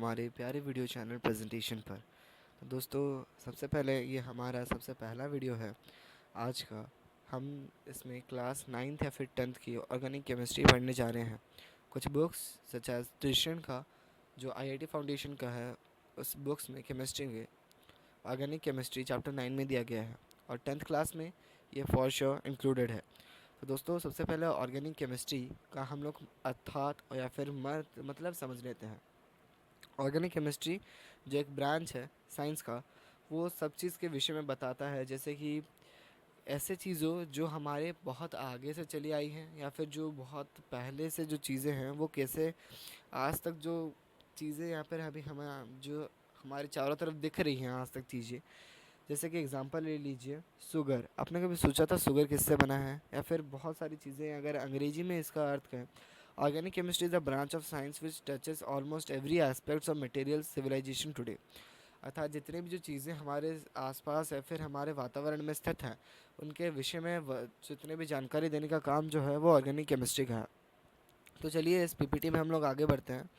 हमारे प्यारे video channel presentation पर। तो दोस्तों, सबसे पहले ये हमारा सबसे पहला वीडियो है आज का। हम इसमें क्लास 9th या फिर 10th की ऑर्गेनिक केमिस्ट्री पढ़ने जा रहे हैं। कुछ बुक्स सच एज ट्यूशन का जो आईआईटी फाउंडेशन का है, उस बुक्स में केमिस्ट्री में ऑर्गेनिक केमिस्ट्री चैप्टर 9 में दिया गया है और 10th क्लास में ये फॉर श्योर इंक्लूडेड है। तो दोस्तों, सबसे पहले ऑर्गेनिक केमिस्ट्री का हम लोग अर्थात या फिर मतलब समझ लेते हैं। ऑर्गेनिक केमिस्ट्री जो एक ब्रांच है साइंस का, वो सब चीज़ के विषय में बताता है, जैसे कि ऐसे चीज़ों जो हमारे बहुत आगे से चली आई हैं या फिर जो बहुत पहले से जो चीज़ें हैं वो कैसे आज तक जो चीज़ें यहाँ पर अभी हमें जो हमारे चारों तरफ दिख रही हैं आज तक चीज़ें। जैसे कि एग्जांपल ले लीजिए, शुगर। आपने कभी सोचा था शुगर किससे बना है? या फिर बहुत सारी चीज़ें, अगर अंग्रेजी में इसका अर्थ कहें, organic chemistry is a branch of science which touches almost every aspects of material civilization today. अर्थात जितनी भी जो चीज़ें हमारे आसपास या फिर हमारे वातावरण में स्थित हैं, उनके विषय में जितने भी जानकारी देने का काम जो है वो ऑर्गेनिक केमिस्ट्री का है। तो चलिए इस पीपीटी में हम लोग आगे बढ़ते हैं।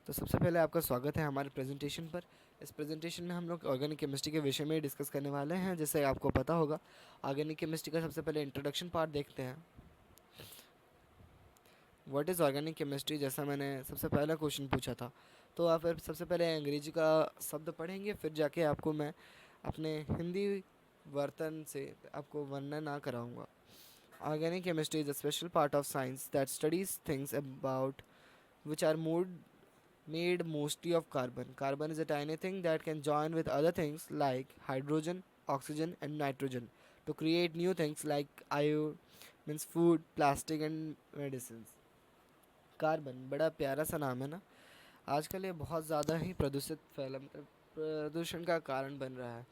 तो सबसे पहले आपका स्वागत है हमारे प्रेजेंटेशन पर। इस प्रेजेंटेशन में हम लोग ऑर्गेनिक केमिस्ट्री के विषय में डिस्कस करने वाले हैं। जैसे आपको पता होगा, ऑर्गेनिक केमिस्ट्री का सबसे पहले इंट्रोडक्शन पार्ट देखते हैं। व्हाट इज़ ऑर्गेनिक केमिस्ट्री, जैसा मैंने सबसे पहला क्वेश्चन पूछा था। तो आप फिर सबसे पहले अंग्रेजी का शब्द पढ़ेंगे, फिर जाके आपको मैं अपने हिंदी वर्तन से आपको वर्णन ना कराऊंगा। Organic chemistry is a special part of science that studies things about which are made mostly of carbon. Carbon is a tiny thing that can join with other things like hydrogen, oxygen, and nitrogen to create new things like means food, plastic, and medicines. Carbon बड़ा प्यारा सा नाम है ना। आजकल ये बहुत ज़्यादा ही प्रदूषित फैला मतलब प्रदूषण का कारण बन रहा है।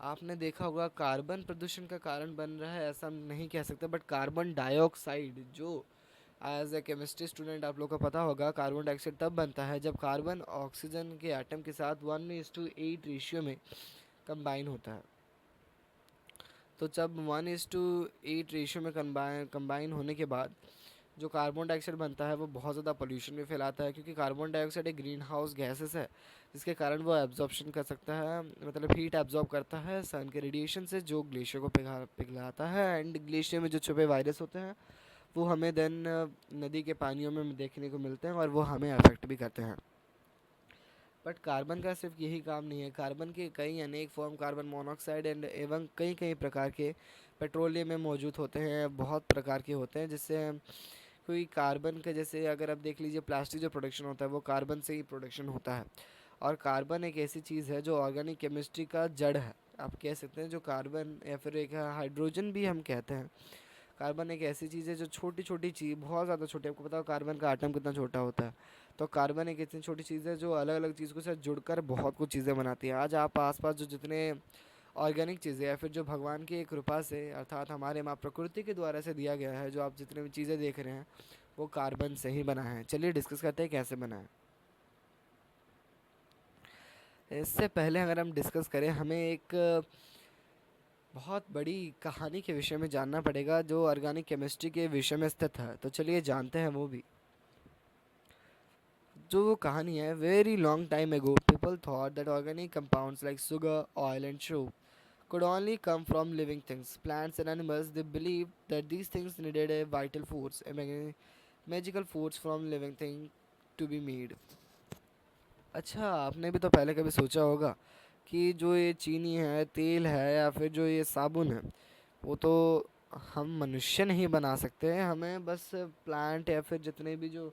आपने देखा होगा, कार्बन प्रदूषण का कारण बन रहा है ऐसा नहीं कह सकते, बट कार्बन डाइऑक्साइड जो एज ए केमिस्ट्री स्टूडेंट आप लोग को पता होगा, कार्बन डाइऑक्साइड तब बनता है जब कार्बन ऑक्सीजन के एटम के साथ 1:8 रेशियो में कंबाइन होता है। तो जब 1:8 रेशियो में कंबाइन होने के बाद जो कार्बन डाइऑक्साइड बनता है वो बहुत ज़्यादा पोल्यूशन भी फैलाता है, क्योंकि कार्बन डाइऑक्साइड एक ग्रीन हाउस गैसेस है जिसके कारण वो एब्जॉर्प्शन कर सकता है, मतलब हीट एब्जॉर्ब करता है सन के रेडिएशन से, जो ग्लेशियर को पिघलाता है। एंड ग्लेशियर में जो छुपे वायरस होते हैं वो हमें देन नदी के पानियों में देखने को मिलते हैं और वो हमें अफेक्ट भी करते हैं। बट कार्बन का सिर्फ यही काम नहीं है, कार्बन के कई अनेक फॉर्म, कार्बन मोनोऑक्साइड एंड एवं कई कई प्रकार के पेट्रोलियम में मौजूद होते हैं, बहुत प्रकार के होते हैं। जिससे कोई कार्बन के, जैसे अगर आप देख लीजिए, प्लास्टिक जो प्रोडक्शन होता है वो कार्बन से ही प्रोडक्शन होता है। और कार्बन एक ऐसी चीज़ है जो ऑर्गेनिक केमिस्ट्री का जड़ है, आप कह सकते हैं। जो कार्बन या फिर एक हाइड्रोजन भी हम कहते हैं। कार्बन एक ऐसी चीज़ है जो छोटी छोटी चीज़, बहुत ज़्यादा छोटी, आपको पता हो कार्बन का आटम कितना छोटा होता है। तो कार्बन एक इतनी छोटी चीज़ है जो अलग अलग चीज़ को साथ जुड़कर बहुत कुछ चीज़ें बनाती है। आज आप आसपास जो जितने ऑर्गेनिक चीज़ें या फिर जो भगवान की कृपा से, अर्थात हमारे माँ प्रकृति के द्वारा से दिया गया है, जो आप जितने भी चीज़ें देख रहे हैं वो कार्बन से ही बना है। चलिए डिस्कस करते हैं कैसे बना है। इससे पहले अगर हम डिस्कस करें, हमें एक बहुत बड़ी कहानी के विषय में जानना पड़ेगा जो ऑर्गेनिक केमिस्ट्री के विषय में स्थित है। तो चलिए जानते हैं वो भी। जो वो कहानी है, वेरी लॉन्ग टाइम एगो people thought that organic compounds like sugar, oil and sugar could only come from living things, plants and animals. They believed that these things needed a vital force, a magical force from living thing to be made. अच्छा, आपने भी तो पहले कभी सोचा होगा कि जो ये चीनी है, तेल है या फिर जो ये साबुन है, वो तो हम मनुष्य नहीं बना सकते हैं। हमें बस प्लांट या फिर जितने भी जो,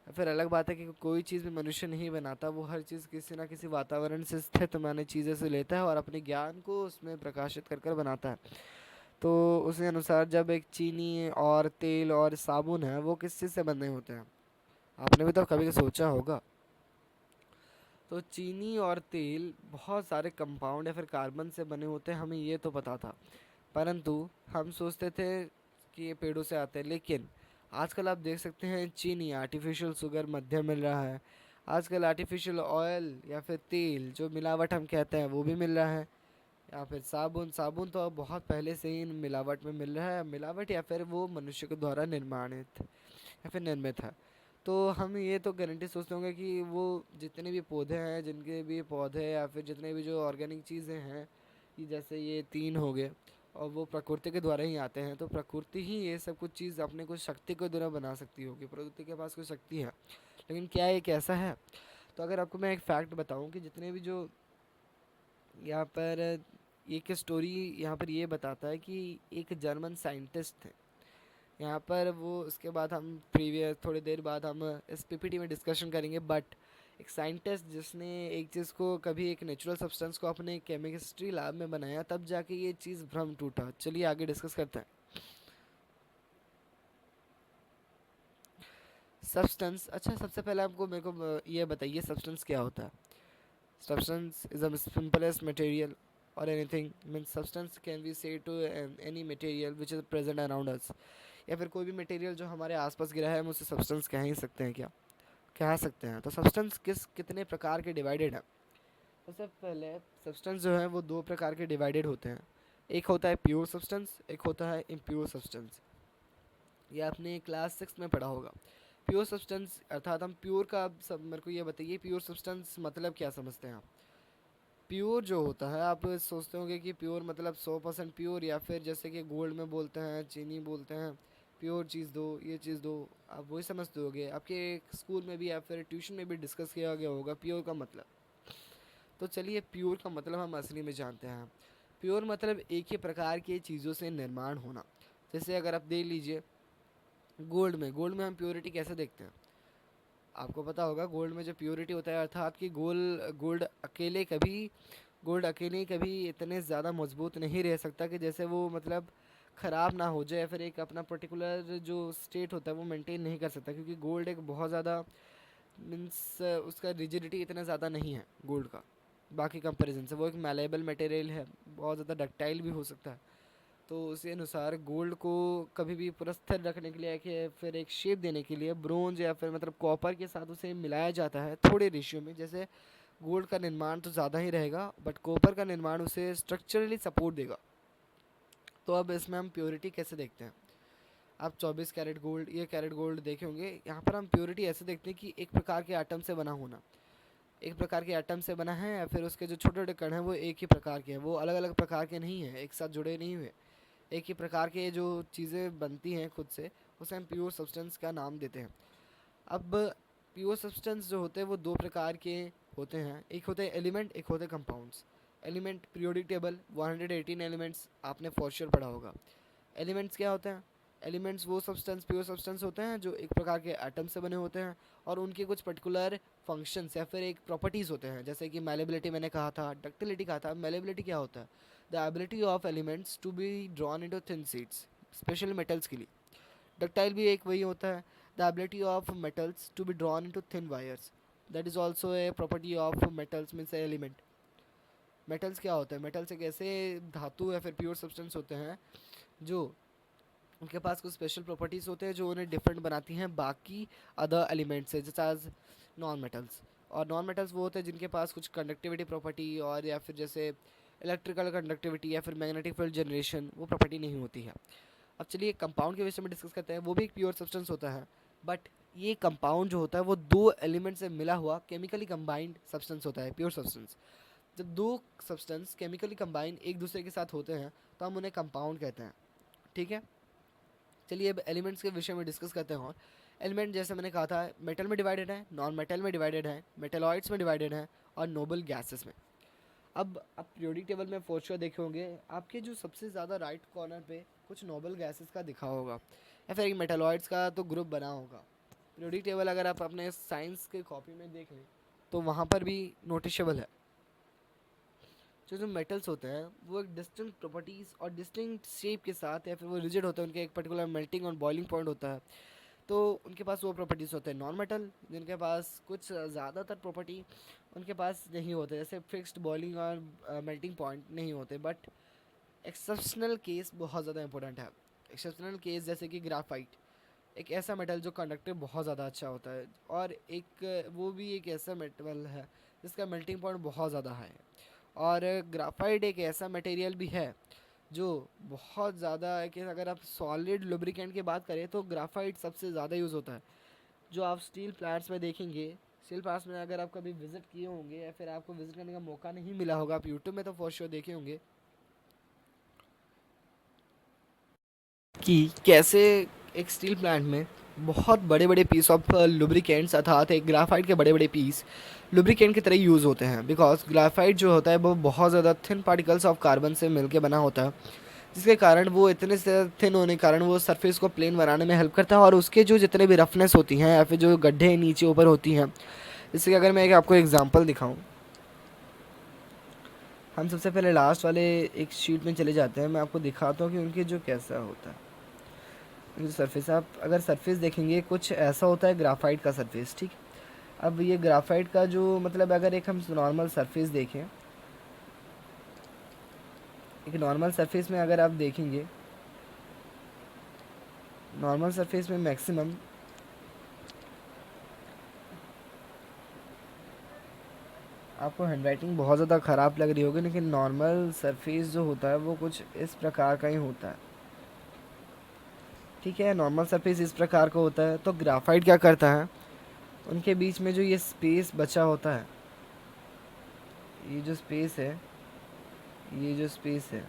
फिर अलग बात है कि कोई चीज़ भी मनुष्य नहीं बनाता, वो हर चीज़ किसी ना किसी वातावरण से स्थित माने चीज़ें से लेता है और अपने ज्ञान को उसमें प्रकाशित कर कर बनाता है। तो उसी अनुसार जब एक चीनी और तेल और साबुन है, वो किस चीज़ से बने होते हैं, आपने भी तो कभी सोचा होगा। तो चीनी और तेल बहुत सारे कंपाउंड या फिर कार्बन से बने होते हैं, हमें ये तो पता था। परंतु हम सोचते थे कि ये पेड़ों से आते हैं, लेकिन आजकल आप देख सकते हैं चीनी आर्टिफिशियल शुगर मध्यम मिल रहा है। आजकल आर्टिफिशियल ऑयल या फिर तेल जो मिलावट हम कहते हैं वो भी मिल रहा है। या फिर साबुन, साबुन तो अब बहुत पहले से ही मिलावट में मिल रहा है। मिलावट या फिर वो मनुष्य के द्वारा निर्माणित या फिर निर्मित है। तो हम ये तो गारंटी सोचते होंगे कि वो जितने भी पौधे हैं, जिनके भी पौधे या फिर जितने भी जो ऑर्गेनिक चीज़ें हैं, कि जैसे ये 3 हो गए और वो प्रकृति के द्वारा ही आते हैं, तो प्रकृति ही ये सब कुछ चीज़ अपने कुछ शक्ति के द्वारा बना सकती होगी, प्रकृति के पास कोई शक्ति है। लेकिन क्या ये कैसा है? तो अगर आपको मैं एक फैक्ट बताऊं कि जितने भी जो यहाँ पर एक स्टोरी यहाँ पर ये बताता है कि एक जर्मन साइंटिस्ट थे यहाँ पर। वो उसके बाद हम प्रीवियस थोड़ी देर बाद हम इस पीपीटी में डिस्कशन करेंगे, बट एक साइंटिस्ट जिसने एक चीज़ को कभी एक नेचुरल सब्सटेंस को अपने केमिस्ट्री लैब में बनाया, तब जाके ये चीज़ भ्रम टूटा। चलिए आगे डिस्कस करते हैं। सब्सटेंस, अच्छा सबसे पहले आपको मेरे को ये बताइए सब्सटेंस क्या होता है? Substance is the simplest material or anything means substance can be said to any material which is present around us। या फिर कोई भी मटेरियल जो हमारे आसपास गिरा है हम उसे सब्सटेंस कह ही सकते हैं क्या? कह सकते हैं। तो सब्सटेंस कितने प्रकार के डिवाइडेड है? सबसे पहले सब्सटेंस जो है वो दो प्रकार के डिवाइडेड होते हैं। एक होता है प्योर सब्सटेंस, एक होता है इम्प्योर सब्सटेंस। ये आपने क्लास 6 में पढ़ा होगा। प्योर सब्सटेंस अर्थात हम प्योर का, आप सब मेरे को ये बताइए प्योर सब्सटेंस मतलब क्या समझते हैं आप? प्योर जो होता है, आप सोचते होंगे कि प्योर मतलब 100% प्योर, या फिर जैसे कि गोल्ड में बोलते हैं, चीनी बोलते हैं, प्योर चीज़ दो, ये चीज़ दो, आप वही समझते होगे। आपके स्कूल में भी या फिर ट्यूशन में भी डिस्कस किया गया होगा प्योर का मतलब। तो चलिए प्योर का मतलब हम असली में जानते हैं। प्योर मतलब एक ही प्रकार की चीज़ों से निर्माण होना। जैसे अगर आप देख लीजिए गोल्ड में हम प्योरिटी कैसे देखते हैं? आपको पता होगा गोल्ड में जो प्योरिटी होता है, अर्थात कि गोल्ड अकेले कभी इतने ज़्यादा मजबूत नहीं रह सकता कि जैसे वो मतलब ख़राब ना हो जाए, फिर एक अपना पर्टिकुलर जो स्टेट होता है वो मेंटेन नहीं कर सकता, क्योंकि गोल्ड एक बहुत ज़्यादा मीन्स उसका रिजिडिटी इतना ज़्यादा नहीं है गोल्ड का बाकी कंपैरिजन से। वो एक मैलेबल मटेरियल है, बहुत ज़्यादा डक्टाइल भी हो सकता है। तो उसी अनुसार गोल्ड को कभी भी पूरा स्थिर रखने के लिए कि फिर एक शेप देने के लिए ब्रोंज या फिर मतलब कॉपर के साथ उसे मिलाया जाता है थोड़े रेशियो में। जैसे गोल्ड का निर्माण तो ज़्यादा ही रहेगा, बट कॉपर का निर्माण उसे स्ट्रक्चरली सपोर्ट देगा। तो अब इसमें हम प्योरिटी कैसे देखते हैं? आप 24 कैरेट गोल्ड, ये कैरेट गोल्ड देखे होंगे। यहाँ पर हम प्योरिटी ऐसे देखते हैं कि एक प्रकार के आटम से बना होना, एक प्रकार के आटम से बना है, या फिर उसके जो छोटे छोटे कण हैं वो एक ही प्रकार के हैं, वो अलग अलग प्रकार के नहीं हैं, एक साथ जुड़े नहीं हुए। एक ही प्रकार के जो चीज़ें बनती हैं खुद से, उसे हम प्योर सब्सटेंस का नाम देते हैं। अब प्योर सब्सटेंस जो होते हैं वो दो प्रकार के होते हैं, एक होते हैं एलिमेंट, एक होते हैं compounds. Element periodic table 118 elements आपने फॉर श्योर पढ़ा होगा। एलिमेंट्स क्या होते हैं? एलिमेंट्स वो सब्सटेंस प्योर सब्सटेंस होते हैं जो एक प्रकार के एटम से बने होते हैं, और उनके कुछ पर्टिकुलर फंक्शंस या फिर एक प्रॉपर्टीज़ होते हैं। जैसे कि मैलेबिलिटी मैंने कहा था, डक्टिलिटी कहा था। मैलेबिलिटी क्या होता है? The ability of elements to be drawn into thin sheets, specially metals के लिए। डक्टाइल भी एक वही होता है, the ability of metals to be drawn into thin wires, that is also a property of metals means element. Metals क्या होता है? मेटल्स एक ऐसे धातु या फिर प्योर सब्सटेंस होते हैं जो उनके पास कुछ स्पेशल प्रॉपर्टीज़ होते हैं जो उन्हें डिफरेंट बनाती हैं बाकी अदर एलिमेंट्स से, जैसे एज नॉन मेटल्स। और नॉन मेटल्स वो होते हैं जिनके पास कुछ कंडक्टिविटी प्रॉपर्टी और या फिर जैसे इलेक्ट्रिकल कंडक्टिविटी या फिर मैग्नेटिक फील्ड जनरेशन वो प्रॉपर्टी नहीं होती है। अब चलिए कंपाउंड के विषय में डिस्कस करते हैं। वो भी एक प्योर सब्सटेंस होता है, बट ये कंपाउंड जो होता है वो दो एलिमेंट से मिला हुआ केमिकली कंबाइंड सब्सटेंस होता है, प्योर सब्सटेंस। जब दो सब्सटेंस केमिकली कंबाइंड एक दूसरे के साथ होते हैं तो हम उन्हें कंपाउंड कहते हैं। ठीक है, चलिए अब एलिमेंट्स के विषय में डिस्कस करते हैं। और एलिमेंट जैसे मैंने कहा था मेटल में डिवाइडेड है, नॉन मेटल में डिवाइडेड है, मेटलॉइड्स में डिवाइडेड है, और नोबल गैसेस में। अब आप पीरियोडिक टेबल में फॉर श्योर देखे होंगे, आपके जो सबसे ज़्यादा राइट कॉर्नर पे कुछ नोबल गैसेस का दिखा होगा, या फिर एक मेटलॉइड्स का तो ग्रुप बना होगा। पीरियोडिक टेबल अगर आप अपने साइंस के कॉपी में देख लें तो वहाँ पर भी नोटिशेबल है। जो मेटल्स होते हैं वो एक डिस्टिंक्ट प्रॉपर्टीज़ और डिस्टिंक्ट शेप के साथ, या फिर वो रिजिड होते हैं, उनके एक पर्टिकुलर मेल्टिंग और बॉइलिंग पॉइंट होता है, तो उनके पास वो प्रॉपर्टीज़ होते हैं। नॉन मेटल जिनके पास कुछ ज़्यादातर प्रॉपर्टी उनके पास नहीं होते, जैसे फिक्स्ड बॉइलिंग और मेल्टिंग पॉइंट नहीं होते। बट एक्सेप्शनल केस बहुत ज़्यादा इंपॉर्टेंट है। एक्सेप्शनल केस जैसे कि ग्राफाइट, एक ऐसा मेटल जो कंडक्टर बहुत ज़्यादा अच्छा होता है, और एक वो भी एक ऐसा मेटल है जिसका मेल्टिंग पॉइंट बहुत ज़्यादा हाई है। और ग्राफाइट एक ऐसा मटेरियल भी है जो बहुत ज़्यादा है कि अगर आप सॉलिड लुब्रिकेंट की बात करें तो ग्राफाइट सबसे ज़्यादा यूज़ होता है। जो आप स्टील प्लांट्स में देखेंगे, स्टील प्लांट्स में अगर आप कभी विज़िट किए होंगे या फिर आपको विज़िट करने का मौका नहीं मिला होगा, आप यूट्यूब में तो फॉर श्योर देखे होंगे कि कैसे एक स्टील प्लांट में बहुत बड़े बड़े पीस ऑफ लुब्रिकेंट्स अर्थात एक ग्राफाइट के बड़े बड़े पीस लुब्रिकेंट की तरह यूज़ होते हैं। बिकॉज ग्राफाइट जो होता है वो बहुत ज़्यादा थिन पार्टिकल्स ऑफ कार्बन से मिलके बना होता है, जिसके कारण वो इतने से थिन होने के कारण वो सरफेस को प्लेन बनाने में हेल्प करता है। और उसके जो जितने भी रफनेस होती हैं या फिर जो गड्ढे नीचे ऊपर होती हैं, जैसे कि अगर मैं एक आपको एग्जांपल दिखाऊं, हम सबसे पहले लास्ट वाले एक शीट में चले जाते हैं। मैं आपको दिखाता हूँ कि उनके जो कैसा होता है जो सरफेस, आप अगर सरफेस देखेंगे कुछ ऐसा होता है ग्राफाइट का सरफेस, ठीक। अब ये ग्राफाइट का जो मतलब अगर एक हम नॉर्मल सरफेस देखें, एक नॉर्मल सरफेस में अगर आप देखेंगे, नॉर्मल सरफेस में मैक्सिमम आपको हैंडराइटिंग बहुत ज़्यादा ख़राब लग रही होगी, लेकिन नॉर्मल सरफेस जो होता है वो कुछ इस प्रकार का ही होता है, ठीक है। नॉर्मल सरफेस इस प्रकार का होता है। तो ग्राफाइट क्या करता है, उनके बीच में जो ये स्पेस बचा होता है, ये जो स्पेस है, ये जो स्पेस है,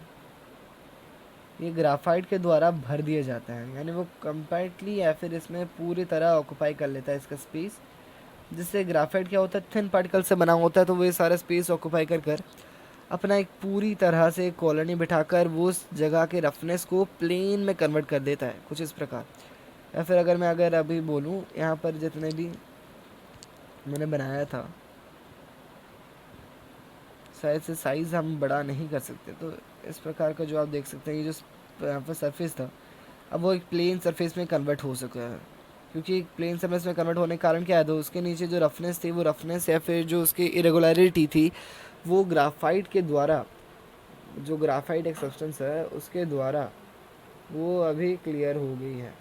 ये ग्राफाइट के द्वारा भर दिए जाता है। यानी वो कम्प्लीटली या फिर इसमें पूरी तरह ऑक्यूपाई कर लेता है इसका स्पेस, जिससे ग्राफाइट क्या होता है थिन पार्टिकल से बना होता है। तो वो ये सारा स्पेस ऑक्यूपाई कर कर अपना एक पूरी तरह से कॉलोनी बिठाकर वो उस जगह के रफनेस को प्लेन में कन्वर्ट कर देता है, कुछ इस प्रकार। या फिर अगर अभी बोलूँ, यहाँ पर जितने भी मैंने बनाया था, शायद से साइज़ हम बड़ा नहीं कर सकते, तो इस प्रकार का जो आप देख सकते हैं, ये जो यहाँ पर सरफेस था, अब वो एक प्लेन सरफेस में कन्वर्ट हो सका है। क्योंकि एक प्लेन सरफेस में कन्वर्ट होने के कारण क्या है, तो उसके नीचे जो रफनेस थी, वो रफनेस या फिर जो उसकी इरेगुलरिटी थी, वो ग्राफाइट के द्वारा, जो ग्राफाइट एक सब्सटेंस है उसके द्वारा वो अभी क्लियर हो गई है।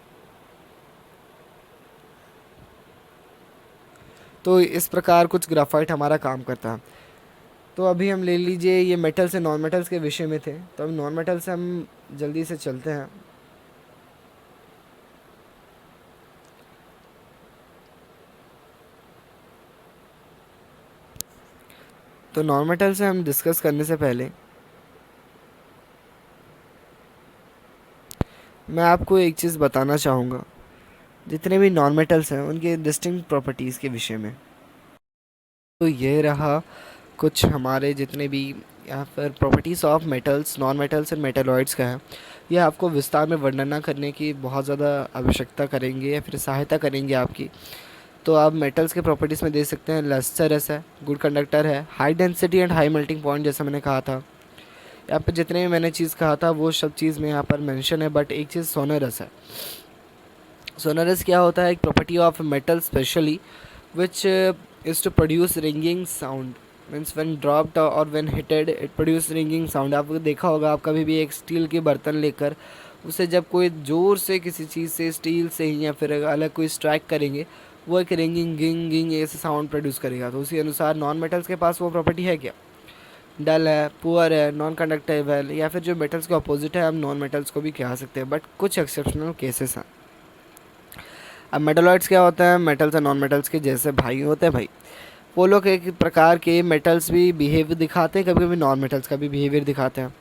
तो इस प्रकार कुछ ग्राफाइट हमारा काम करता है। तो अभी हम ले लीजिए, ये मेटल से नॉन मेटल्स के विषय में थे, तो अब नॉन मेटल से हम जल्दी से चलते हैं। तो नॉन मेटल से हम डिस्कस करने से पहले मैं आपको एक चीज़ बताना चाहूँगा, जितने भी नॉन मेटल्स हैं उनके डिस्टिंक्ट प्रॉपर्टीज़ के विषय में। तो ये रहा कुछ हमारे जितने भी यहाँ पर properties of metals, non metals and metalloids का है। यह आपको विस्तार में वर्णना करने की बहुत ज़्यादा आवश्यकता करेंगे या फिर सहायता करेंगे आपकी। तो आप मेटल्स के प्रॉपर्टीज़ में दे सकते हैं, लस्टरस है, गुड कंडक्टर है, high density and high melting point, जैसा मैंने कहा था। यहाँ पर जितने भी मैंने चीज़ कहा था वो सब चीज़ में यहाँ पर मेंशन है। बट एक चीज़ सोनरस है। सोनरस क्या होता है, एक property of metal specially which is to produce ringing sound, means when dropped और when hitted it produce ringing sound. आपको देखा होगा, आप कभी भी एक स्टील के बर्तन लेकर उसे जब कोई ज़ोर से किसी चीज़ से, स्टील से ही या फिर अलग कोई स्ट्राइक करेंगे, वो एक रिंगिंग गिंग गिंग ऐसे साउंड प्रोड्यूस करेगा। तो उसी अनुसार नॉन मेटल्स के पास वो प्रॉपर्टी है क्या, डल है, पुअर है, नॉन कंडक्टिव, या फिर जो मेटल्स के अपोजिट है हम नॉन मेटल्स को भी कहा सकते हैं, बट कुछ एक्सेप्शनल केसेस हैं। अब मेटलॉइड्स क्या होता है, मेटल्स और नॉन मेटल्स के जैसे भाई होते हैं भाई। वो लोग एक प्रकार के मेटल्स भी बिहेवियर दिखाते हैं, कभी कभी नॉन मेटल्स का भी बिहेवियर दिखाते हैं।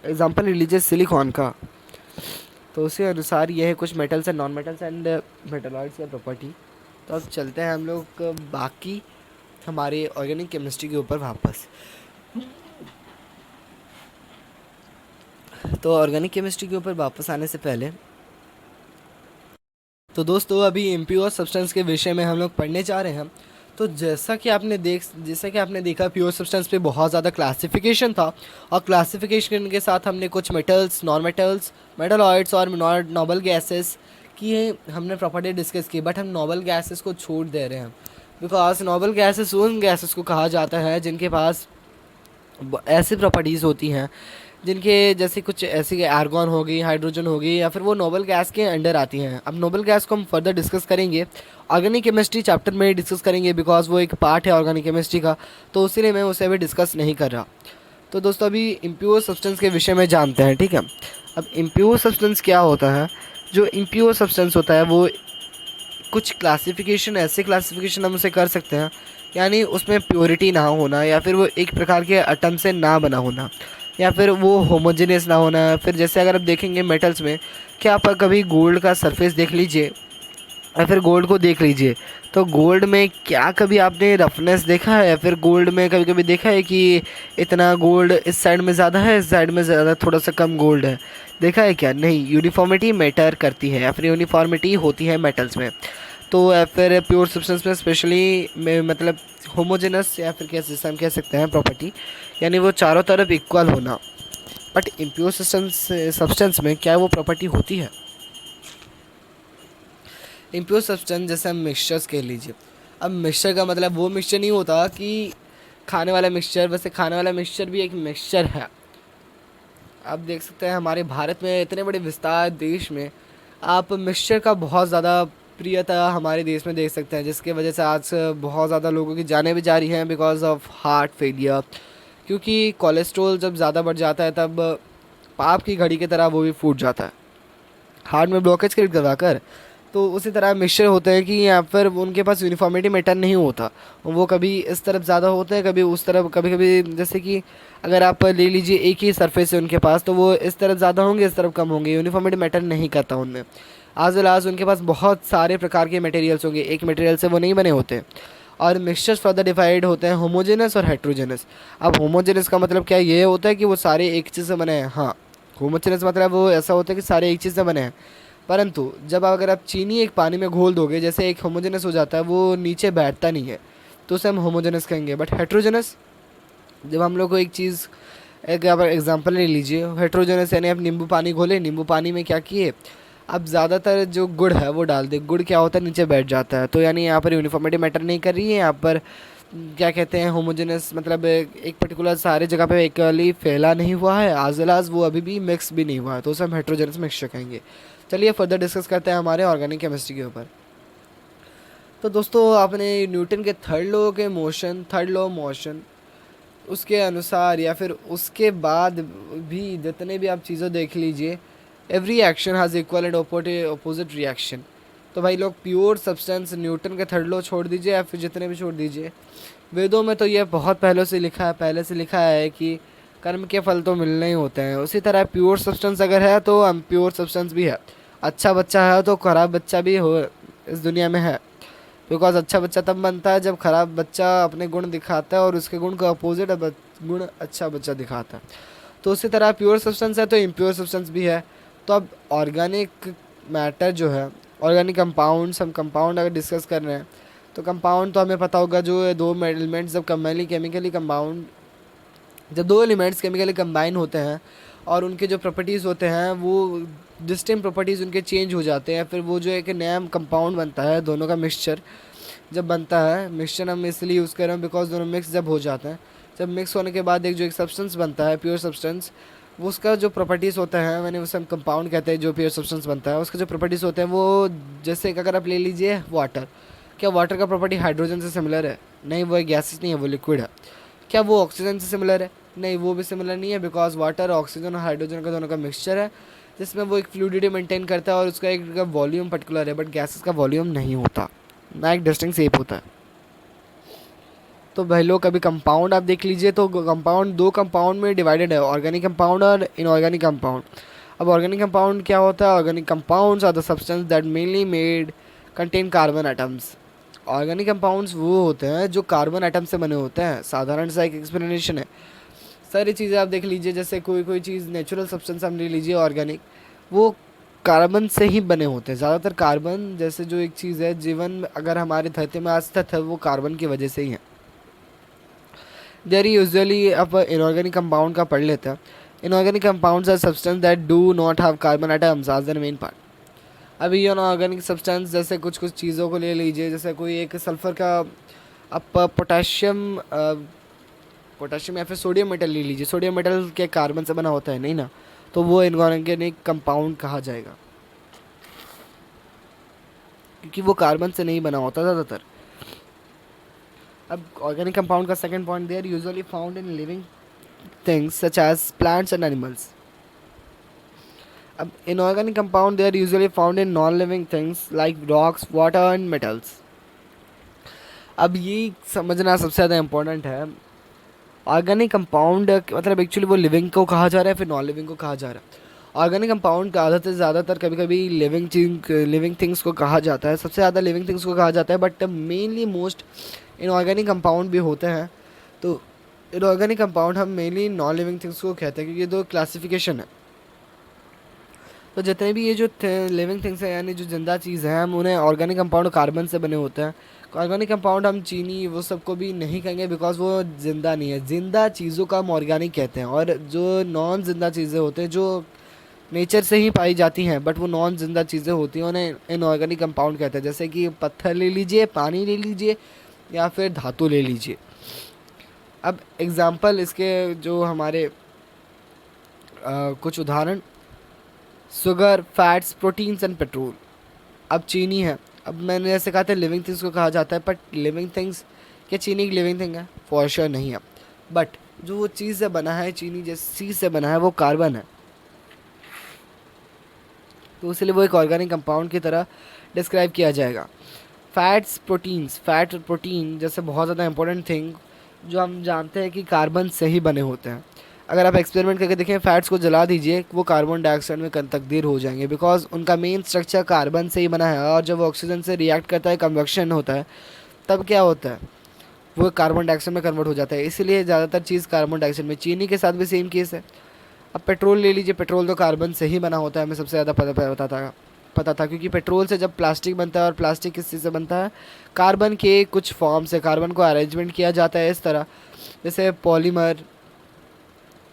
एग्जांपल ले लीजिए सिलिकॉन का। तो उसी अनुसार ये है कुछ metals and non metals and metalloids का प्रॉपर्टी। तो अब चलते हैं हम लोग बाकी हमारे ऑर्गेनिक केमिस्ट्री के ऊपर वापस। तो ऑर्गेनिक केमिस्ट्री के ऊपर वापस आने से पहले, तो दोस्तों अभी इम्प्योर सब्सटेंस के विषय में हम लोग पढ़ने जा रहे हैं। तो जैसा कि आपने देखा प्योर सब्सटेंस पे बहुत ज़्यादा क्लासिफिकेशन था, और क्लासिफिकेशन के साथ हमने कुछ मेटल्स, नॉन मेटल्स, मेटलॉइड्स और नोबल गैसेस की हमने प्रॉपर्टी डिस्कस की। बट हम नोबल गैसेस को छोड़ दे रहे हैं, बिकॉज नोबल गैसेस उन गैसेस को कहा जाता है जिनके पास ऐसी प्रॉपर्टीज़ होती हैं जिनके जैसे कुछ ऐसी आर्गॉन हो गई, हाइड्रोजन हो गई, या फिर वो नोबल गैस के अंडर आती हैं। अब नोबल गैस को हम फर्दर डिस्कस करेंगे, ऑर्गेनिक केमिस्ट्री चैप्टर में डिस्कस करेंगे, बिकॉज वो एक पार्ट है ऑर्गेनिक केमिस्ट्री का, तो इसीलिए मैं उसे अभी डिस्कस नहीं कर रहा। तो दोस्तों अभी इम्प्योर सब्सटेंस के विषय में जानते हैं, ठीक है। अब इम्प्योर सब्सटेंस क्या होता है, जो इम्प्योर सब्सटेंस होता है वो कुछ क्लासिफिकेशन, ऐसे क्लासिफिकेशन हम उसे कर सकते हैं, यानी उसमें प्योरिटी ना होना, या फिर वो एक प्रकार के एटम से ना बना होना, या फिर वो होमोजेनियस ना होना। फिर जैसे अगर आप देखेंगे मेटल्स में, क्या आप कभी गोल्ड का सरफेस देख लीजिए या फिर गोल्ड को देख लीजिए, तो गोल्ड में क्या कभी आपने रफनेस देखा है, या फिर गोल्ड में कभी कभी देखा है कि इतना गोल्ड इस साइड में ज़्यादा है, इस साइड में ज़्यादा थोड़ा सा कम गोल्ड है? देखा है क्या? नहीं। यूनिफॉर्मिटी मैटर करती है, या फिर यूनिफॉर्मिटी होती है मेटल्स में। तो या फिर प्योर सब्सटेंस में स्पेशली में मतलब होमोजेनस, या फिर कैसे हम कह सकते हैं प्रॉपर्टी, यानी वो चारों तरफ इक्वल होना। बट इम्प्योर सब्सटेंस में क्या वो प्रॉपर्टी होती है? इम्प्योर सब्सटेंस जैसे हम मिक्सचर्स कह लीजिए। अब मिक्सचर का मतलब वो मिक्सचर नहीं होता कि खाने वाला मिक्सचर, वैसे खाने वाला मिक्सचर भी एक मिक्सचर है। आप देख सकते हैं हमारे भारत में इतने बड़े विस्तार देश में आप मिक्सचर का बहुत ज़्यादा प्रियता हमारे देश में देख सकते हैं, जिसकी वजह से आज बहुत ज़्यादा लोगों की जानें भी जा रही हैं बिकॉज ऑफ हार्ट फेलियर। क्योंकि कोलेस्ट्रॉल जब ज़्यादा बढ़ जाता है तब पाप की घड़ी की तरह वो भी फूट जाता है, हार्ट में ब्लॉकेज क्रिएट करवा कर। तो उसी तरह मिक्सचर होते हैं कि यहाँ पर उनके पास यूनिफॉर्मिटी मैटर नहीं होता, वो कभी इस तरफ ज़्यादा होते हैं, कभी उस तरफ, कभी कभी जैसे कि अगर आप ले लीजिए एक ही सरफेस है उनके पास, तो वो इस तरफ ज़्यादा होंगे, इस तरफ कम होंगे, यूनिफॉर्मिटी मैटर नहीं करता उनमें। आज वेल आज उनके पास बहुत सारे प्रकार के मटेरियल्स होंगे, एक मटेरियल से वो नहीं बने होते। और मिक्सचर्स फर्दर डिवाइड होते हैं होमोजेनस और हेट्रोजेनस। अब होमोजेनस का मतलब क्या ये होता है कि वो सारे एक चीज़ से बने हैं, हाँ। होमोजेनस मतलब वो ऐसा होता है कि सारे एक चीज़ से बने हैं। परंतु जब अगर आप चीनी एक पानी में घोल दोगे, जैसे एक होमोजेनस हो जाता है, वो नीचे बैठता नहीं है, तो उसे हम होमोजेनस कहेंगे। बट हेट्रोजेनस, जब हम लोग को एक चीज़, एक आप एग्जांपल ले लीजिए, हेट्रोजेनस यानी आप नींबू पानी घोले, नींबू पानी में क्या किए, अब ज़्यादातर जो गुड़ है वो डाल दे, गुड़ क्या होता है, नीचे बैठ जाता है। तो यानी यहाँ पर यूनिफॉर्मिटी मैटर नहीं कर रही है, यहाँ पर क्या कहते हैं होमोजेनस, मतलब एक पर्टिकुलर सारे जगह पे इक्वली फैला नहीं हुआ है, आज वेल आज वो अभी भी मिक्स भी नहीं हुआ है, तो उसे हम हेट्रोजेनस मिक्सचर कहेंगे। चलिए फर्दर डिस्कस करते हैं हमारे ऑर्गेनिक केमिस्ट्री के ऊपर। तो दोस्तों आपने न्यूटन के थर्ड लॉ मोशन उसके अनुसार, या फिर उसके बाद भी जितने भी आप चीज़ें देख लीजिए, every action has equal and opposite reaction. तो भाई लोग प्योर सब्सटेंस, न्यूटन के थर्ड लॉ छोड़ दीजिए या फिर जितने भी छोड़ दीजिए, वेदों में तो ये बहुत पहले से लिखा है कि कर्म के फल तो मिलने ही होते हैं। उसी तरह प्योर सब्सटेंस अगर है तो अनप्योर सब्सटेंस भी है। अच्छा बच्चा है तो खराब बच्चा भी हो इस दुनिया में है, बिकॉज अच्छा बच्चा तब बनता है जब खराब बच्चा अपने गुण दिखाता है और उसके गुण का अपोजिट गुण अच्छा बच्चा दिखाता है। तो उसी तरह प्योर सब्सटेंस है तो इम्प्योर सब्सटेंस भी है। तो अब ऑर्गेनिक मैटर जो है, ऑर्गेनिक कंपाउंड्स, हम कंपाउंड अगर डिस्कस कर रहे हैं तो कंपाउंड तो हमें पता होगा, जो दो एलिमेंट्स जब जब दो एलिमेंट्स केमिकली कंबाइन होते हैं और उनके जो प्रॉपर्टीज़ होते हैं वो डिस्टिंक्ट प्रॉपर्टीज़ उनके चेंज हो जाते हैं, फिर वो जो एक नया कंपाउंड बनता है, दोनों का मिक्सचर जब बनता है, मिक्सचर हम इसलिए यूज़ कर रहे हैं बिकॉज दोनों मिक्स जब हो जाते हैं, जब मिक्स होने के बाद एक जो एक सब्सटेंस बनता है प्योर सब्सटेंस, वो उसका जो प्रॉपर्टीज़ होता है, मैंने उसे हम कंपाउंड कहते हैं, जो प्योर सब्सटेंस बनता है उसके जो प्रॉपर्टीज़ होते हैं वो, जैसे कि अगर आप ले लीजिए वाटर, क्या वाटर का प्रॉपर्टी हाइड्रोजन से सिमिलर है? नहीं, वो एक गैसेस नहीं है, वो लिक्विड है। क्या वो ऑक्सीजन से सिमिलर है? नहीं, वो भी सिमिलर नहीं है, बिकॉज वाटर ऑक्सीजन और हाइड्रोजन का दोनों का मिक्सचर है, जिसमें वो एक फ्लूइडिटी मेंटेन करता है और उसका एक वॉल्यूम पर्टिकुलर है, बट गैसेस का वॉल्यूम नहीं होता, ना एक डिस्टिंक्ट शेप होता है। तो भाई लोग कभी कंपाउंड आप देख लीजिए तो कंपाउंड दो कंपाउंड में डिवाइडेड है, ऑर्गेनिक कंपाउंड और इनऑर्गेनिक कंपाउंड। अब ऑर्गेनिक कंपाउंड क्या होता है? Organic compounds are the substance that mainly made contain carbon atoms. Organic compounds वो होते हैं जो कार्बन एटम से बने होते हैं, साधारण सा एक एक्सप्लेनेशन है। सारी चीज़ें आप देख लीजिए, जैसे कोई कोई चीज़ नेचुरल सब्सटेंस हम ले लीजिए ऑर्गेनिक, वो कार्बन से ही बने होते हैं ज़्यादातर। कार्बन जैसे जो एक चीज़ है, जीवन अगर हमारी धरती में आज स्थित है वो कार्बन की वजह से ही है। देयर यूजुअली अब इनऑर्गेनिक कंपाउंड का पढ़ लेते हैं। Inorganic compounds are substance that do not have carbon atoms as their main part. अभी इनऑर्गेनिक सब्सटेंस जैसे कुछ कुछ चीज़ों को ले लीजिए, जैसे कोई एक सल्फ़र का, आप पोटाशियम या फिर सोडियम मेटल ले लीजिए, सोडियम मेटल के कार्बन से बना होता है नहीं ना, तो वो इनऑर्गेनिक कंपाउंड कहा जाएगा, क्योंकि वो कार्बन से नहीं बना होता ज़्यादातर। अब ऑर्गेनिक कंपाउंड का second point, they are usually found in living things such as plants and animals. अब inorganic compound they are usually found in non living things like rocks, water and metals. अब ये समझना सबसे ज़्यादा important है। Organic compound मतलब actually वो living को कहा जा रहा है फिर नॉन लिविंग को कहा जा रहा है। ऑर्गेनिक कंपाउंड का आदत से ज़्यादातर कभी कभी लिविंग थिंग्स को कहा जाता है, सबसे ज़्यादा लिविंग थिंग्स को कहा जाता है, but mainly most inorganic compound भी होते हैं। तो इनऑर्गेनिक कंपाउंड हम मेनली नॉन लिविंग थिंग्स को कहते हैं क्योंकि ये दो क्लासिफिकेशन है। तो जितने भी ये जो लिविंग थिंग्स हैं यानी जो जिंदा चीज़ है हम उन्हें ऑर्गेनिक कंपाउंड कार्बन से बने होते हैं। ऑर्गेनिक कंपाउंड हम चीनी वो सबको भी नहीं कहेंगे बिकॉज वो ज़िंदा नहीं है। ज़िंदा चीज़ों का हम ऑर्गेनिक कहते हैं, और जो नॉन जिंदा चीज़ें होते हैं जो नेचर से ही पाई जाती हैं बट वो नॉन जिंदा चीज़ें होती हैं उन्हें इनऑर्गेनिक कंपाउंड कहते हैं। जैसे कि पत्थर ले लीजिए, पानी ले लीजिए या फिर धातु ले लीजिए। अब एग्ज़ाम्पल इसके जो हमारे कुछ उदाहरण, sugar, fats, proteins and petrol. अब चीनी है, अब मैंने जैसे कहा था लिविंग थिंग्स को कहा जाता है, बट लिविंग थिंग्स, क्या चीनी एक लिविंग थिंग है? फॉर श्योर नहीं है। बट जो वो चीज़ से बना है, चीनी जिस चीज़ से बना है वो कार्बन है, तो इसलिए वो एक ऑर्गेनिक कंपाउंड की तरह डिस्क्राइब किया जाएगा। फैट्स, प्रोटीन्स, फैट और प्रोटीन जैसे बहुत ज़्यादा इंपॉर्टेंट थिंग जो हम जानते हैं कि कार्बन से ही बने होते हैं। अगर आप एक्सपेरिमेंट करके देखें, फैट्स को जला दीजिए, वो कार्बन डाइऑक्साइड में तब्दील हो जाएंगे बिकॉज उनका मेन स्ट्रक्चर कार्बन से ही बना है। और जब वो ऑक्सीजन से रिएक्ट करता है, कन्वेक्शन होता है, तब क्या होता है, वो कार्बन डाइऑक्साइड में कन्वर्ट हो जाता है। इसीलिए ज़्यादातर चीज़ कार्बन डाइऑक्साइड में। चीनी के साथ भी सेम केस है। अब पेट्रोल ले लीजिए, पेट्रोल तो कार्बन से ही बना होता है, हमें सबसे ज़्यादा पता था क्योंकि पेट्रोल से जब प्लास्टिक बनता है, और प्लास्टिक किस चीज़ से बनता है? कार्बन के कुछ फॉर्म से। कार्बन को अरेंजमेंट किया जाता है इस तरह, जैसे पॉलीमर,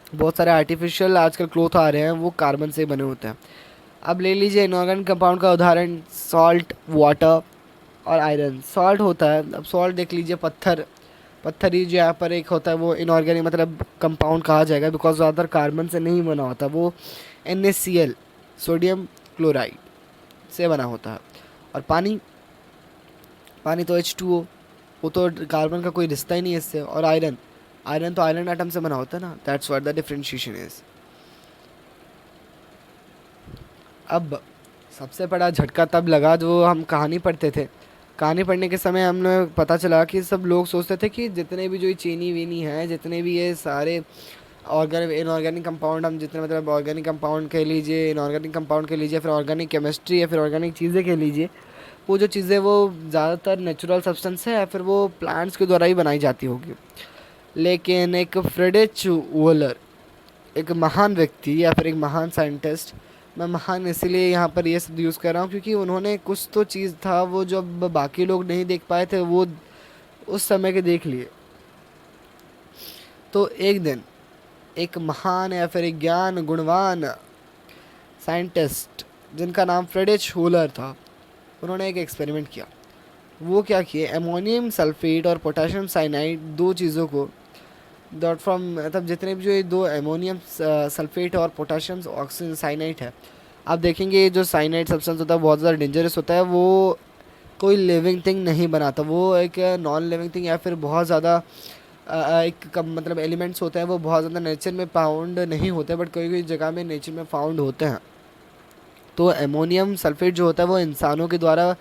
बहुत सारे आर्टिफिशियल आजकल क्लोथ आ रहे हैं वो कार्बन से बने होते हैं। अब ले लीजिए इनऑर्गेनिक कंपाउंड का उदाहरण, सॉल्ट, वाटर और आयरन। सॉल्ट होता है, अब सॉल्ट देख लीजिए, पत्थर, पत्थर ही जो यहाँ पर एक होता है वो इनऑर्गेनिक मतलब कंपाउंड कहा जाएगा बिकॉज ज़्यादातर कार्बन से नहीं बना होता, वो NaCl, सोडियम क्लोराइड से बना होता है। और पानी, पानी तो H2O, वो तो कार्बन का कोई रिश्ता ही नहीं है इससे। और आयरन, आयरन तो आयरन एटम से बना होता है ना, that's what the differentiation is. अब सबसे बड़ा झटका तब लगा जो हम कहानी पढ़ते थे। कहानी पढ़ने के समय हमें पता चला कि सब लोग सोचते थे कि जितने भी जो ये चीनी वीनी है, जितने भी ये सारे इनऑर्गेनिक कंपाउंड, हम जितने मतलब ऑर्गेनिक कंपाउंड कह लीजिए, इनऑर्गेनिक कंपाउंड कह लीजिए, फिर ऑर्गेनिक केमिस्ट्री या फिर ऑर्गेनिक चीज़ें कह लीजिए, वो जो चीज़ें वो ज़्यादातर नेचुरल सब्सटेंस है या फिर वो प्लांट्स के द्वारा ही बनाई जाती होगी। लेकिन एक फ्रेडरिच वोलर, एक महान व्यक्ति या फिर एक महान साइंटिस्ट, मैं महान इसीलिए यहाँ पर ये शब्द यूज़ कर रहा हूँ क्योंकि उन्होंने कुछ तो चीज़ था वो जो बाकी लोग नहीं देख पाए थे, वो उस समय के देख लिए। तो एक दिन एक महान या फिर एक ज्ञान गुणवान साइंटिस्ट जिनका नाम फ्रेडरिच वोलर था, उन्होंने एक एक्सपेरिमेंट किया। वो क्या किए, अमोनियम सल्फेट और पोटेशियम साइनाइड, दो चीज़ों को डॉट फ्रॉम मतलब जितने भी जो ये दो अमोनियम सल्फेट और पोटेशियम ऑक्सीजन साइनाइड है, आप देखेंगे ये जो साइनाइड सब्सटेंस होता है बहुत ज़्यादा डेंजरस होता है। वो कोई लिविंग थिंग नहीं बनाता, वो एक नॉन लिविंग थिंग या फिर बहुत ज़्यादा एक कम मतलब एलिमेंट्स होते हैं, वो बहुत ज़्यादा नेचर में फाउंड नहीं होते, बट कोई कोई जगह में नेचर में फाउंड होते हैं। तो अमोनियम सल्फेट जो होता है वो इंसानों के द्वारा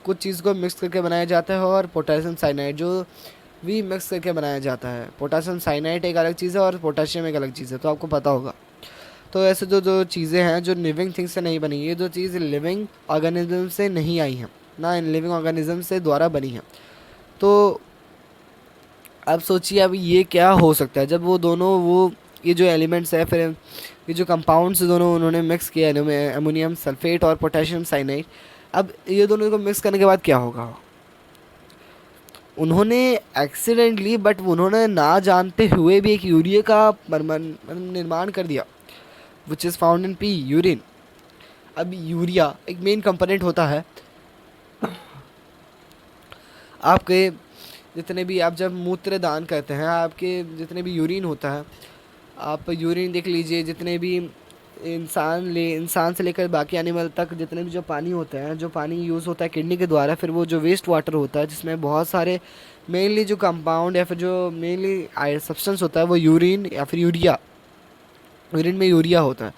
कुछ चीज़ को मिक्स करके बनाया जाता है, और पोटेशियम साइनाइड जो भी मिक्स करके बनाया जाता है। पोटेशियम साइनाइड एक अलग चीज़ है और पोटेशियम एक अलग चीज़ है, तो आपको पता होगा। तो ऐसे जो जो चीज़ें हैं जो लिविंग थिंग्स से नहीं बनी, ये जो चीज़ लिविंग ऑर्गेनिज्म से नहीं आई हैं, ना इन लिविंग ऑर्गेनिज्म से द्वारा बनी हैं। तो अब सोचिए अब ये क्या हो सकता है जब वो दोनों वो ये जो एलिमेंट्स है फिर ये जो कंपाउंड्स दोनों उन्होंने मिक्स किया अमोनियम सल्फेट और पोटेशियम साइनाइड, अब ये दोनों को मिक्स करने के बाद क्या होगा? उन्होंने एक्सीडेंटली बट उन्होंने ना जानते हुए भी एक यूरिया का निर्माण कर दिया which is found in P, urine. अब यूरिया एक मेन कंपोनेंट होता है आपके जितने भी आप जब मूत्र दान करते हैं, आपके जितने भी यूरिन होता है, आप यूरिन देख लीजिए, जितने भी इंसान से लेकर बाकी एनिमल तक जितने भी जो पानी होते हैं, जो पानी यूज़ होता है किडनी के द्वारा, फिर वो जो वेस्ट वाटर होता है जिसमें बहुत सारे मेनली जो कंपाउंड या फिर जो मेनली सब्सटेंस होता है वो यूरिन या फिर यूरिया, यूरिन में यूरिया होता है।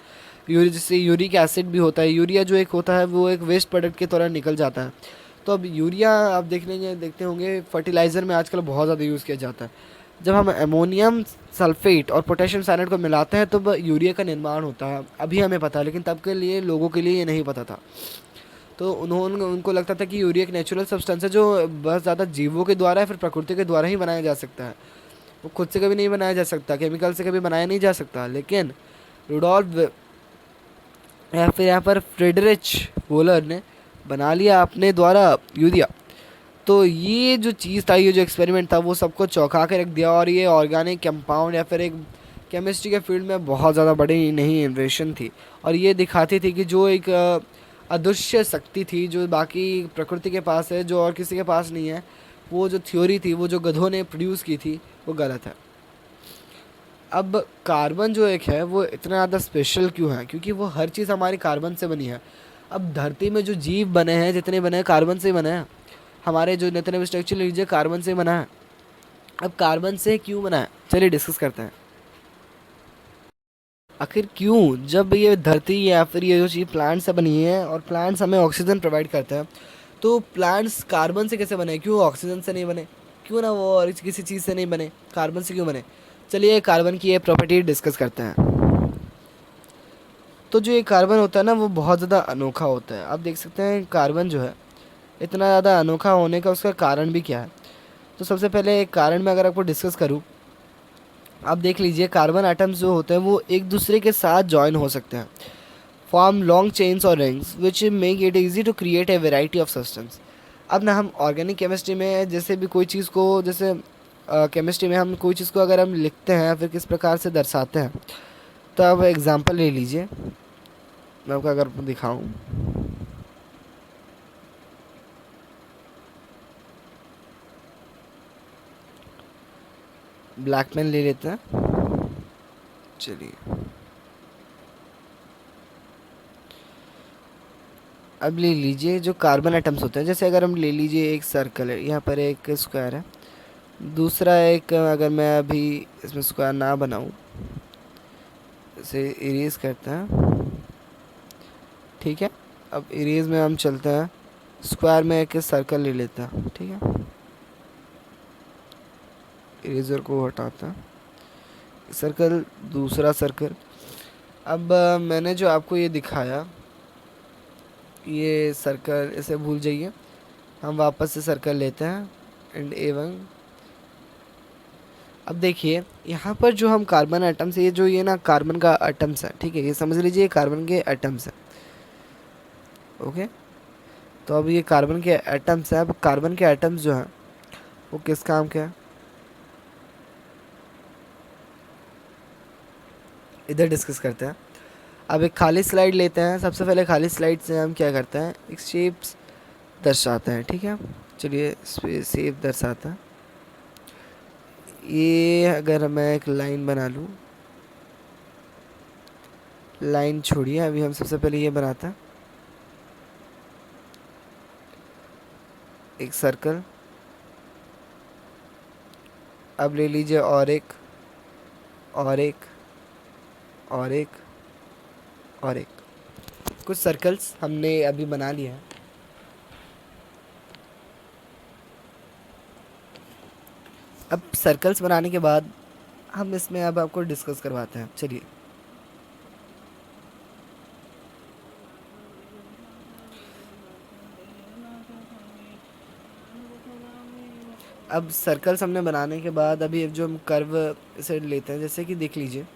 जिससे यूरिक एसिड भी होता है। यूरिया जो एक होता है वो एक वेस्ट प्रोडक्ट के तरह निकल जाता है। तो अब यूरिया आप देखते होंगे फर्टिलाइज़र में आजकल बहुत ज़्यादा यूज़ किया जाता है। जब हम अमोनियम सल्फेट और पोटेशियम साइनाइड को मिलाते हैं तब यूरिया का निर्माण होता है। अभी हमें पता है, लेकिन तब के लिए लोगों के लिए ये नहीं पता था। तो उनको लगता था कि यूरिया एक नेचुरल सब्सटेंस है जो बहुत ज़्यादा जीवों के द्वारा या फिर प्रकृति के द्वारा ही बनाया जा सकता है। वो खुद से कभी नहीं बनाया जा सकता, केमिकल से कभी बनाया नहीं जा सकता। लेकिन रुडोल्फ या फिर यहाँ पर फ्रेडरिच वोलर ने बना लिया अपने द्वारा यूरिया। तो ये जो चीज़ था, ये जो एक्सपेरिमेंट था, वो सबको चौंका के रख दिया। और ये ऑर्गेनिक कंपाउंड या फिर एक केमिस्ट्री के फील्ड में बहुत ज़्यादा बड़ी नई इन्वेशन थी। और ये दिखाती थी कि जो एक अदृश्य शक्ति थी जो बाकी प्रकृति के पास है, जो और किसी के पास नहीं है, वो जो थ्योरी थी, वो जो गधों ने प्रोड्यूस की थी, वो गलत है। अब कार्बन जो एक है वो इतना ज़्यादा स्पेशल क्यों है? क्योंकि वो हर चीज़ हमारी कार्बन से बनी है। अब धरती में जो जीव बने हैं, जितने बने हैं, कार्बन से बने हैं। हमारे जो जितने भी स्ट्रक्चर लीजिए, कार्बन से बना है। अब कार्बन से क्यों बना है, चलिए डिस्कस करते हैं। आखिर क्यों? जब ये धरती या फिर ये जो चीज़ प्लांट से बनी है और प्लांट्स हमें ऑक्सीजन प्रोवाइड करते हैं, तो प्लांट्स कार्बन से कैसे बने? क्यों ऑक्सीजन से नहीं बने? क्यों ना वो और किसी चीज़ से नहीं बने, कार्बन से क्यों बने? चलिए कार्बन की ये प्रॉपर्टी डिस्कस करते हैं। तो जो ये कार्बन होता है ना, वो बहुत ज़्यादा अनोखा होता है। आप देख सकते हैं कार्बन जो है इतना ज़्यादा अनोखा होने का उसका कारण भी क्या है। तो सबसे पहले एक कारण में अगर आपको डिस्कस करूँ, आप देख लीजिए कार्बन एटम्स जो होते हैं वो एक दूसरे के साथ जॉइन हो सकते हैं, फॉर्म लॉन्ग चेन्स और rings which make it easy to create a variety of substance. अब ना हम ऑर्गेनिक केमिस्ट्री में जैसे भी कोई चीज़ को, जैसे केमिस्ट्री में हम कोई चीज़ को अगर हम लिखते हैं फिर किस प्रकार से दर्शाते हैं, तो अब एग्जांपल ले लीजिए, मैं आपको अगर दिखाऊं। ब्लैक पेन ले लेते हैं, चलिए। अब ले लीजिए जो कार्बन एटम्स होते हैं, जैसे अगर हम ले लीजिए एक सर्कल है, यहाँ पर एक स्क्वायर है, दूसरा एक, अगर मैं अभी इसमें स्क्वायर ना बनाऊं, इसे इरेज करते हैं, ठीक है। अब इरेज में हम चलते हैं, स्क्वायर में एक सर्कल ले लेते हैं, ठीक है। इरेजर को हटाते हैं, सर्कल, दूसरा सर्कल। अब मैंने जो आपको ये दिखाया, ये सर्कल, इसे भूल जाइए, हम वापस से सर्कल लेते हैं एंड A1। अब देखिए यहाँ पर जो हम कार्बन एटम्स, ये जो ये ना कार्बन का एटम्स है, ठीक है, ये समझ लीजिए कार्बन के एटम्स है, ओके। तो अब ये कार्बन के एटम्स है। अब कार्बन के एटम्स जो हैं वो किस काम के हैं, इधर डिस्कस करते हैं। अब एक खाली स्लाइड लेते हैं। सबसे पहले खाली स्लाइड से हम क्या करते हैं, एक शेप्स दर्शाते हैं, ठीक है। चलिए शेप दर्शाते हैं। ये अगर मैं एक लाइन बना लूँ, लाइन छोड़िए, अभी हम सबसे पहले ये बनाते हैं, एक सर्कल। अब ले लीजिए और एक, और एक, और एक, और एक। कुछ सर्कल्स हमने अभी बना लिया है। अब सर्कल्स बनाने के बाद हम इसमें अब आपको डिस्कस करवाते हैं, चलिए। अब सर्कल्स हमने बनाने के बाद अभी जो हम कर्व से लेते हैं, जैसे कि देख लीजिए,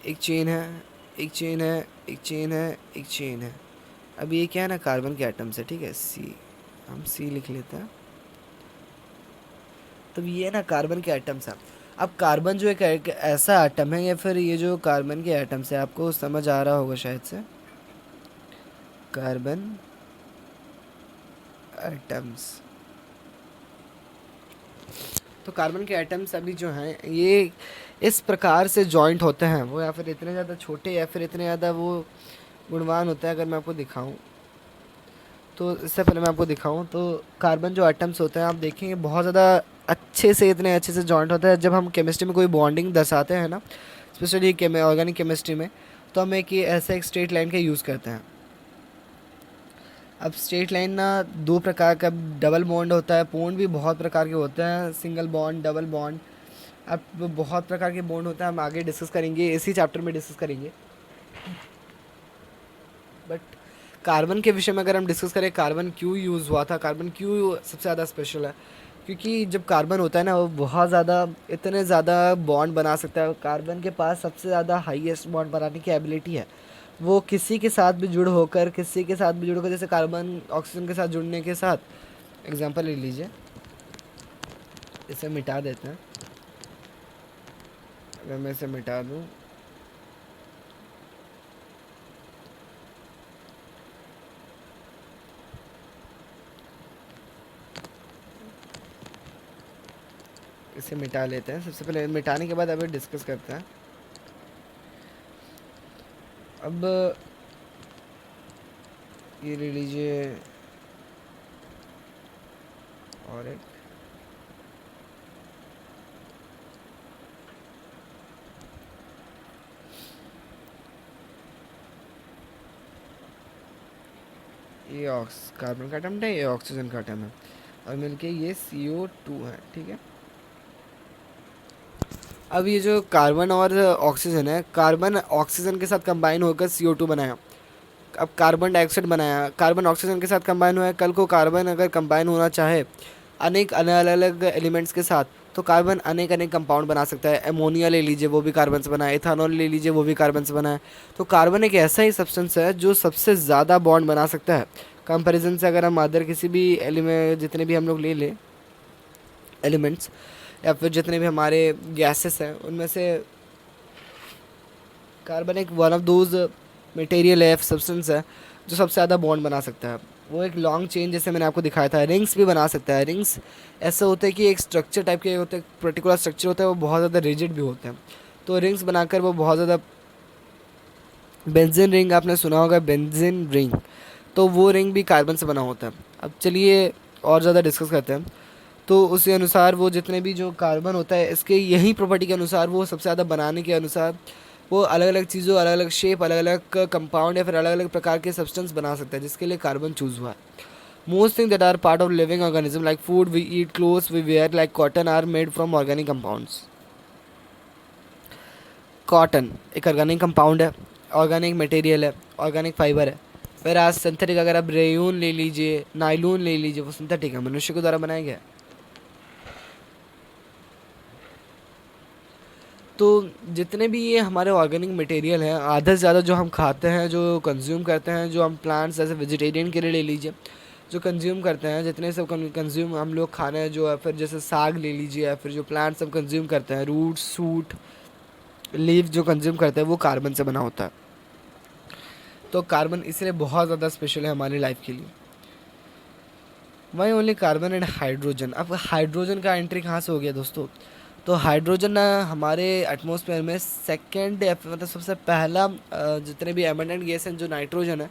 एक चेन है, एक चेन है, एक चेन है, एक चेन है। अब ये क्या है ना, कार्बन के एटम्स है, ठीक है, सी, हम सी लिख लेते हैं। तो ये ना कार्बन के एटम्स है। अब कार्बन जो एक ऐसा एटम है, या फिर ये जो कार्बन के एटम्स है, आपको समझ आ रहा होगा शायद से, कार्बन एटम्स। तो कार्बन के एटम्स अभी जो हैं ये इस प्रकार से जॉइंट होते हैं, वो या फिर इतने ज़्यादा छोटे या फिर इतने ज़्यादा वो गुणवान होता है। अगर मैं आपको दिखाऊं, तो इससे पहले मैं आपको दिखाऊं, तो कार्बन जो एटम्स होते हैं आप देखेंगे बहुत ज़्यादा अच्छे से, इतने अच्छे से जॉइंट होता है। जब हम केमिस्ट्री में कोई बॉन्डिंग दर्शाते हैं ना, स्पेशली ऑर्गेनिक केमिस्ट्री में, तो हम एक ऐसा एक स्ट्रेट लाइन का यूज़ करते हैं। अब स्ट्रेट लाइन ना दो प्रकार का डबल बॉन्ड होता है, बॉन्ड भी बहुत प्रकार के होते हैं, सिंगल बॉन्ड, डबल बॉन्ड, अब बहुत प्रकार के बॉन्ड होते हैं, हम आगे डिस्कस करेंगे, इसी चैप्टर में डिस्कस करेंगे। बट कार्बन के विषय में अगर हम डिस्कस करें, कार्बन क्यों यूज़ हुआ था, कार्बन क्यों सबसे ज़्यादा स्पेशल है, क्योंकि जब कार्बन होता है ना वो बहुत ज़्यादा, इतने ज़्यादा बॉन्ड बना सकता है। कार्बन के पास सबसे ज़्यादा हाईएस्ट बॉन्ड बनाने की एबिलिटी है। वो किसी के साथ भी जुड़ होकर, किसी के साथ भी जुड़ होकर, जैसे कार्बन ऑक्सीजन के साथ जुड़ने के साथ, एग्जांपल ले लीजिए, इसे मिटा देते हैं, अगर मैं इसे मिटा दूँ, इसे मिटा लेते हैं। सबसे पहले मिटाने के बाद अभी डिस्कस करते हैं। अब ये ले लीजिए और एक, ये कार्बन का एटम है, ये ऑक्सीजन का एटम है, और मिलके ये CO2 है, ठीक है। अब ये जो कार्बन और ऑक्सीजन है, कार्बन ऑक्सीजन के साथ कंबाइन होकर CO2 बनाया, अब कार्बन डाइऑक्साइड बनाया, कार्बन ऑक्सीजन के साथ कंबाइन हुआ है। कल को कार्बन अगर कंबाइन होना चाहे अनेक अलग अलग एलिमेंट्स के साथ, तो कार्बन अनेक अनेक कंपाउंड बना सकता है। अमोनिया ले लीजिए, वो भी कार्बन से बना है, इथानॉल ले लीजिए, वो भी कार्बन से बना है। तो कार्बन एक ऐसा ही सब्सटेंस है जो सबसे ज़्यादा बॉन्ड बना सकता है कंपैरिजन से। अगर हम अदर किसी भी एलिमेंट, जितने भी हम लोग ले लें एलिमेंट्स, या फिर जितने भी हमारे गैसेस हैं, उनमें से कार्बन एक वन ऑफ दोज मटेरियल है, सब्सटेंस है, जो सबसे ज़्यादा बॉन्ड बना सकता है। वो एक लॉन्ग चेन, जैसे मैंने आपको दिखाया था, रिंग्स भी बना सकता है। रिंग्स ऐसे होते हैं कि एक स्ट्रक्चर टाइप के होते हैं, पर्टिकुलर स्ट्रक्चर होता है, वो बहुत ज़्यादा रिजिड भी होते हैं। तो रिंग्स बनाकर वो बहुत ज़्यादा, बेंजीन रिंग आपने सुना होगा, बेंजीन रिंग, तो वो रिंग भी कार्बन से बना होता है। अब चलिए और ज़्यादा डिस्कस करते हैं। तो उसी अनुसार वो जितने भी जो कार्बन होता है, इसके यही प्रॉपर्टी के अनुसार, वो सबसे ज़्यादा बनाने के अनुसार, वो अलग अलग चीज़ों, अलग अलग शेप, अलग अलग कंपाउंड या फिर अलग अलग प्रकार के सब्सटेंस बना सकता है, जिसके लिए कार्बन चूज़ हुआ है। Most thing that are part of living organism like food we eat, clothes we wear like cotton are made from organic compounds. Cotton एक ऑर्गेनिक कंपाउंड है, ऑर्गेनिक मटेरियल है, ऑर्गेनिक फाइबर है। फिर आज synthetic, अगर आप रेयून ले लीजिए, नाइलून ले लीजिए, वो सिंथेटिक है, मनुष्य के द्वारा बनाया गया है। तो जितने भी ये हमारे ऑर्गेनिक मटेरियल हैं, आधा से ज़्यादा जो हम खाते हैं, जो कंज्यूम करते हैं, जो हम प्लांट्स जैसे वेजिटेरियन के लिए ले लीजिए, जो कंज्यूम करते हैं, जितने सब कंज्यूम हम लोग खाने हैं, जो है फिर जैसे साग ले लीजिए, या फिर जो प्लांट्स सब कंज्यूम करते हैं, रूट्स, सूट, लीव जो कंज्यूम करते हैं, वो कार्बन से बना होता है। तो कार्बन इसलिए बहुत ज़्यादा स्पेशल है हमारी लाइफ के लिए। वही ओनली कार्बन एंड हाइड्रोजन। अब हाइड्रोजन का एंट्री कहाँ से हो गया दोस्तों? तो हाइड्रोजन ना हमारे एटमॉस्फेयर में सेकंड, मतलब सबसे पहला, जितने भी एबंडेंट गैस हैं, जो नाइट्रोजन है,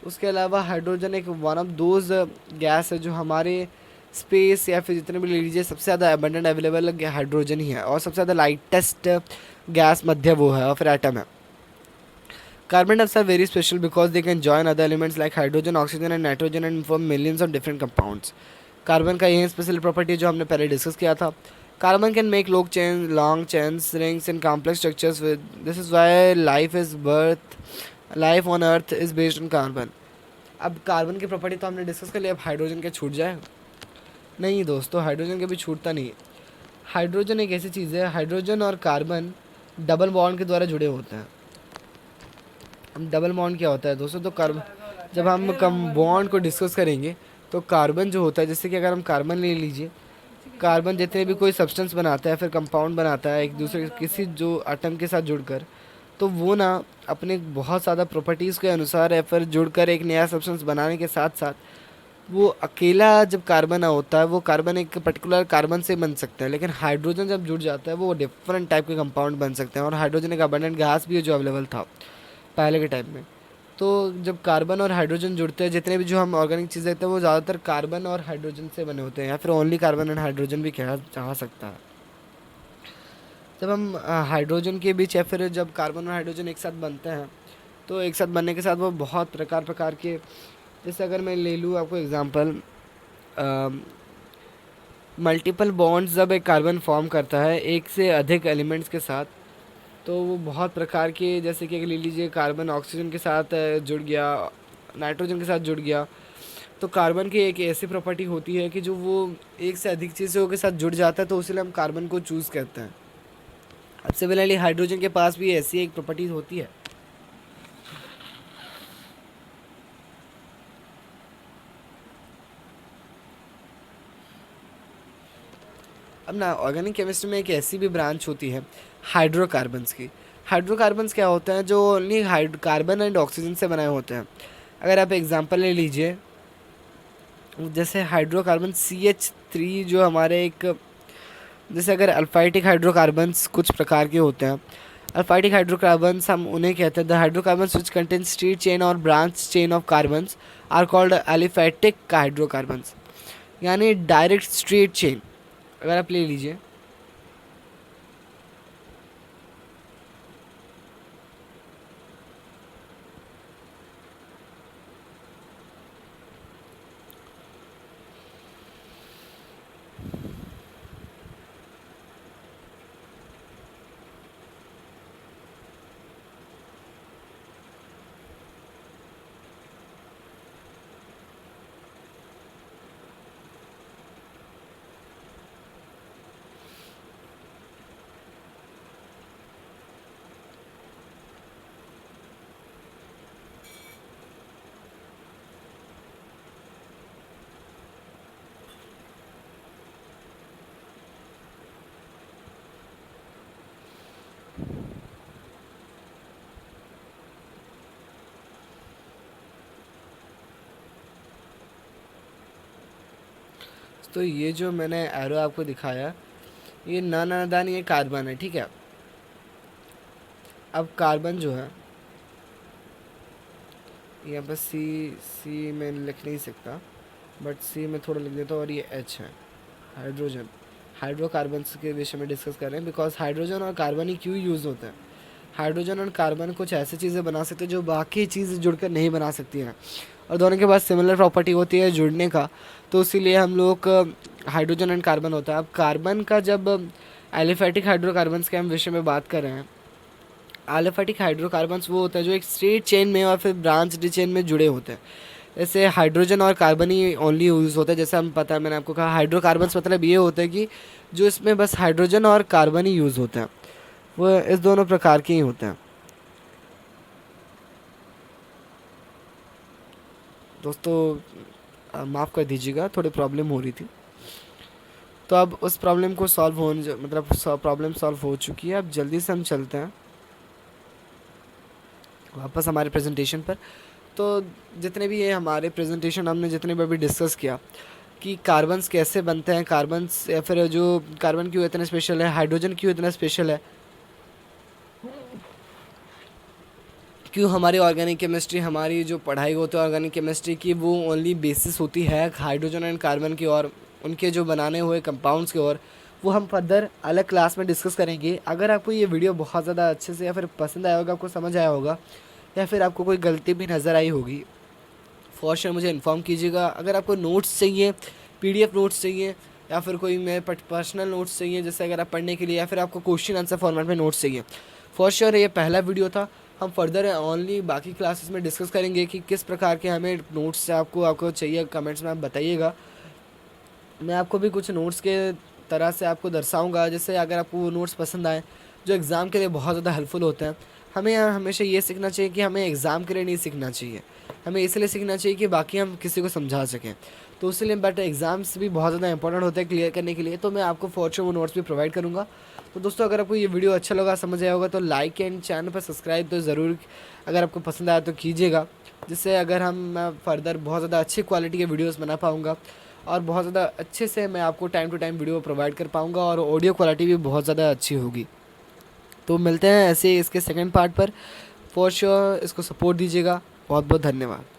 उसके अलावा हाइड्रोजन एक वन ऑफ दोज गैस है जो हमारे स्पेस या फिर जितने भी ले लीजिए, सबसे ज़्यादा एबंडेंट अवेलेबल हाइड्रोजन ही है, और सबसे ज़्यादा लाइटेस्ट गैस मध्य वो है, और फिर एटम है। Carbon dioxide are very special because they can join other elements like hydrogen, oxygen and nitrogen and form millions of different compounds. Carbon का यही स्पेशल प्रॉपर्टी जो हमने पहले डिस्कस किया था। Carbon can make long chains, rings, and complex structures. With this is why life on Earth is based on carbon. अब carbon की property तो हमने डिस्कस कर लिया, अब हाइड्रोजन क्या छूट जाए? नहीं दोस्तों, हाइड्रोजन कभी छूटता नहीं है। हाइड्रोजन एक ऐसी चीज़ है, हाइड्रोजन और कार्बन डबल बॉन्ड के द्वारा जुड़े होते हैं। अब डबल बॉन्ड क्या होता है दोस्तों? तो कार्बन, जब हम कम बॉन्ड को डिस्कस करेंगे, तो कार्बन जो होता है, जैसे कि अगर हम कार्बन ले लीजिए, कार्बन जितने भी कोई सब्सटेंस बनाता है, फिर कंपाउंड बनाता है एक दूसरे किसी जो एटम के साथ जुड़कर, तो वो ना अपने बहुत ज़्यादा प्रॉपर्टीज़ के अनुसार या फिर जुड़कर एक नया सब्सटेंस बनाने के साथ साथ, वो अकेला जब कार्बन होता है, वो कार्बन एक पर्टिकुलर कार्बन से बन सकता है, लेकिन हाइड्रोजन जब जुड़ जाता है, वो डिफरेंट टाइप के कंपाउंड बन सकते हैं। और हाइड्रोजन एक अबंडेंट गैस भी है जो अवेलेबल था पहले के टाइम में। तो जब कार्बन और हाइड्रोजन जुड़ते हैं, जितने भी जो हम ऑर्गेनिक चीज़ें देखते हैं, वो ज़्यादातर कार्बन और हाइड्रोजन से बने होते हैं, या फिर ओनली कार्बन एंड हाइड्रोजन भी कहा जा सकता है। जब हम हाइड्रोजन के बीच या फिर जब कार्बन और हाइड्रोजन एक साथ बनते हैं, तो एक साथ बनने के साथ वो बहुत प्रकार प्रकार के, जैसे अगर मैं ले लूँ आपको एग्जांपल, मल्टीपल बॉन्ड्स जब एक कार्बन फॉर्म करता है एक से अधिक एलिमेंट्स के साथ, तो वो बहुत प्रकार के, जैसे कि ले लीजिए कार्बन ऑक्सीजन के साथ जुड़ गया, नाइट्रोजन के साथ जुड़ गया, तो कार्बन की एक ऐसी प्रॉपर्टी होती है कि जो वो एक से अधिक चीज़ों के साथ जुड़ जाता है, तो इसलिए हम कार्बन को चूज़ करते हैं। अब सिमिलरली हाइड्रोजन के पास भी ऐसी एक प्रॉपर्टी होती है। अब ना ऑर्गेनिक केमिस्ट्री में एक ऐसी भी ब्रांच होती है हाइड्रोकार्बन्स की। हाइड्रोकार्बन्स क्या होते हैं? जो ओनली कार्बन एंड ऑक्सीजन से बनाए होते हैं। अगर आप एग्जांपल ले लीजिए, जैसे हाइड्रोकार्बन CH3 जो हमारे एक, जैसे अगर अल्फाइटिक हाइड्रोकार्बन्स कुछ प्रकार के होते हैं। अल्फाइटिक हाइड्रोकार्बन्स हम उन्हें कहते हैं, the hydrocarbons which contain straight chain और branch chain of carbons are called aliphatic hydrocarbons, यानी डायरेक्ट स्ट्रेट चेन। अगर आप ले लीजिए, तो ये जो मैंने एरो आपको दिखाया, ये नानादान ये कार्बन है, ठीक है। अब कार्बन जो है, यहाँ पर सी मैं लिख नहीं सकता, बट सी में थोड़ा लिख देता हूँ, और ये H है हाइड्रोजन। हाइड्रोकार्बन्स के विषय में डिस्कस कर रहे हैं, बिकॉज हाइड्रोजन और कार्बन ही क्यों यूज़ होता है। हाइड्रोजन और कार्बन कुछ ऐसी चीज़ें बना सकते हैं जो बाकी चीज़ें जुड़कर नहीं बना सकती हैं, और दोनों के पास सिमिलर प्रॉपर्टी होती है जुड़ने का, तो इसीलिए हम लोग हाइड्रोजन एंड कार्बन होता है। अब कार्बन का जब एलिफैटिक हाइड्रोकार्बन्स के हम विषय में बात कर रहे हैं, एलिफैटिक हाइड्रोकार्बन्स वो होता है जो एक स्ट्रेट चेन में और फिर ब्रांच चेन में जुड़े होते हैं। जैसे हाइड्रोजन और कार्बन ही ओनली यूज़ होता है, जैसे हम पता है, मैंने आपको कहा हाइड्रोकार्बन्स मतलब ये होता है कि जो इसमें बस हाइड्रोजन और कार्बन ही यूज़ होते हैं, वो इस दोनों प्रकार के ही होते हैं। दोस्तों माफ़ कर दीजिएगा, थोड़ी प्रॉब्लम हो रही थी, तो अब उस प्रॉब्लम को सॉल्व होने, मतलब प्रॉब्लम सॉल्व हो चुकी है। अब जल्दी से हम चलते हैं वापस हमारे प्रेजेंटेशन पर। तो जितने भी ये हमारे प्रेजेंटेशन हमने जितने भी अभी डिस्कस किया कि कार्बन्स कैसे बनते हैं, कार्बन्स या फिर जो कार्बन क्यों इतना स्पेशल है, हाइड्रोजन क्यों इतना स्पेशल है, क्यों हमारी ऑर्गेनिक केमिस्ट्री, हमारी जो पढ़ाई होती है ऑर्गेनिक केमिस्ट्री की, वो ओनली बेसिस होती है हाइड्रोजन एंड कार्बन की, और उनके जो बनाने हुए कंपाउंड्स की, और वो हम फर्दर अलग क्लास में डिस्कस करेंगे। अगर आपको ये वीडियो बहुत ज़्यादा अच्छे से या फिर पसंद आया होगा, आपको समझ आया होगा, या फिर आपको कोई गलती भी नज़र आई होगी, फॉर श्योर मुझे इन्फॉर्म कीजिएगा। अगर आपको नोट्स चाहिए, PDF नोट्स चाहिए, या फिर कोई मेरे पर्सनल नोट्स चाहिए, जैसे अगर आप पढ़ने के लिए, या फिर आपको क्वेश्चन आंसर फॉर्मेट में नोट्स चाहिए, फॉर श्योर ये पहला वीडियो था। हम फर्दर ओनली बाकी क्लासेस में डिस्कस करेंगे कि किस प्रकार के हमें नोट्स से आपको चाहिए। कमेंट्स में आप बताइएगा, मैं आपको भी कुछ नोट्स के तरह से आपको दर्शाऊंगा, जैसे अगर आपको वो नोट्स पसंद आए जो एग्ज़ाम के लिए बहुत ज़्यादा हेल्पफुल होते हैं। हमें हमेशा ये सीखना चाहिए कि हमें एग्ज़ाम के लिए नहीं सीखना चाहिए, हमें इसलिए सीखना चाहिए कि बाकी हम किसी को समझा सकें। तो इसलिए बट एग्ज़ाम्स भी बहुत ज़्यादा इंपॉर्टेंट होते हैं क्लियर करने के लिए, तो मैं आपको फॉर श्योर वो नोट्स भी प्रोवाइड करूँगा। तो दोस्तों, अगर आपको ये वीडियो अच्छा लगा, समझ आया होगा, तो लाइक एंड चैनल पर सब्सक्राइब तो ज़रूर, अगर आपको पसंद आया तो कीजिएगा, जिससे अगर मैं फर्दर बहुत ज़्यादा अच्छी क्वालिटी के वीडियोस बना पाऊँगा, और बहुत ज़्यादा अच्छे से मैं आपको time to time video provide कर पाऊँगा, और ऑडियो क्वालिटी भी बहुत ज़्यादा अच्छी होगी। तो मिलते हैं ऐसे इसके सेकंड पार्ट पर, फॉर श्योर इसको सपोर्ट दीजिएगा। बहुत बहुत धन्यवाद।